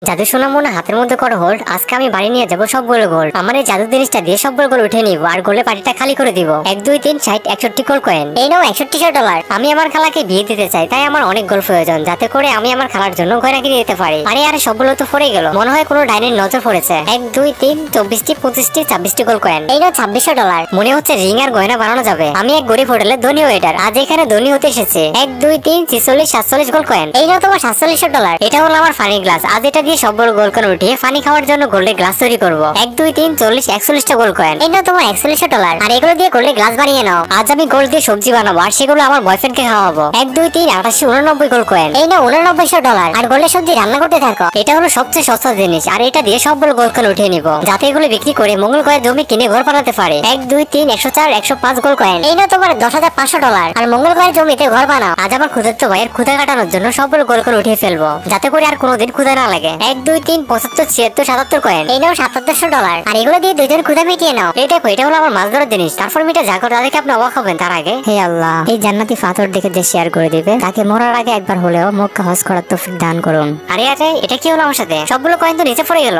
জাদু সোনা মনে হাতের মধ্যে করো হোল্ড। আজকে আমি বাড়ি নিয়ে যাবো সবগুলো গোল্ড। আমার এই জাদু জিনিসটা দিয়ে সবগুলো গোল উঠে নিবো আর গোলে পাটিটা খালি করে দিব। 1 2 3 60 61 গোল কয়েন। এই নাও 6100 ডলার। আমি আমার খালাকে বিয়ে দিতে চাই, তাই আমার অনেক গোল প্রয়োজন, যাতে করে আমি আমার খালার জন্য গয়না কিনে দিতে পারি। আরে সবগুলো তো পড়ে গেল, মনে হয় কোনো ডাইনের নজর পড়েছে। 1 2 3 24টি 25টি 26টি গোল কয়েন। এই নাও 2600 ডলার। মনে হচ্ছে রিং আর গয়না বানানো যাবে। আমি এক গরিব হোটেলে ধনী ওয়েটার, আজ এখানে ধনী হতে এসেছে। 1 2 3 46 47 গোল কয়েন। এই নাও তোমার 4700 ডলার। এটা হলো আমার ফানি গ্লাস। আজ এটা দিয়ে সবগুলো গোল কয়েন উঠিয়ে পানি খাওয়ার জন্য গোল্ডের গ্লাস তৈরি করব। 1 2 3 40 41টা গোল কয়েন। এই নাও তোমার 4100 ডলার। আর এগুলো দিয়ে গোল্ডের গ্লাস বানিয়ে নাও। আজ আমি গোল্ড দিয়ে সবজি বানাবো আর সেগুলো আমার বয়ফ্রেন্ডকে খাওয়াবো। 1 2 3 88 89 গোল কয়েন। এই নাও 8900 ডলার। আর গোল্ডের সবজি রান্না করতে থাকো। এটা হলো সবচেয়ে সস্তা জিনিস, আর এটা দিয়ে সবগুলো গোল কয়েন উঠিয়ে নিব, যাতে এগুলো বিক্রি করে মঙ্গল গ্রহে জমি কিনে ঘর বানাতে পারে। 1 2 3 104 105 গোল কয়েন। এই নাও তোমার 10500 ডলার। আর মঙ্গল গ্রহের জমিতে ঘর বানাও। আজ আমার ক্ষুধার্ত ভাইয়ের ক্ষুধা কাটানোর জন্য সবগুলো গোল কয়েন উঠিয়ে ফেলবো, যাতে করে আর কোনোদিন ক্ষুধা না লাগে। 1 2 3 75 76 77 কয়েন। এই নাও 7700 ডলার। আর এগুলো দিয়ে দুইজন ক্ষুধা মিটিয়ে নাও। এটা হলো আমার মাছ ধরার জিনিস। তারপর মিটা যা করে তাদেরকে আপনি অবাক হবেন। তার আগে হে আল্লাহ, এই জান্নাতি পাথর দেখে যে শেয়ার করে দিবে তাকে মরার আগে একবার হলেও মক্কা হজ করার তৌফিক দান করুন। আরে এটা কি হলো আমার সাথে? সবগুলো কয়েন তো নিচে পড়ে গেল।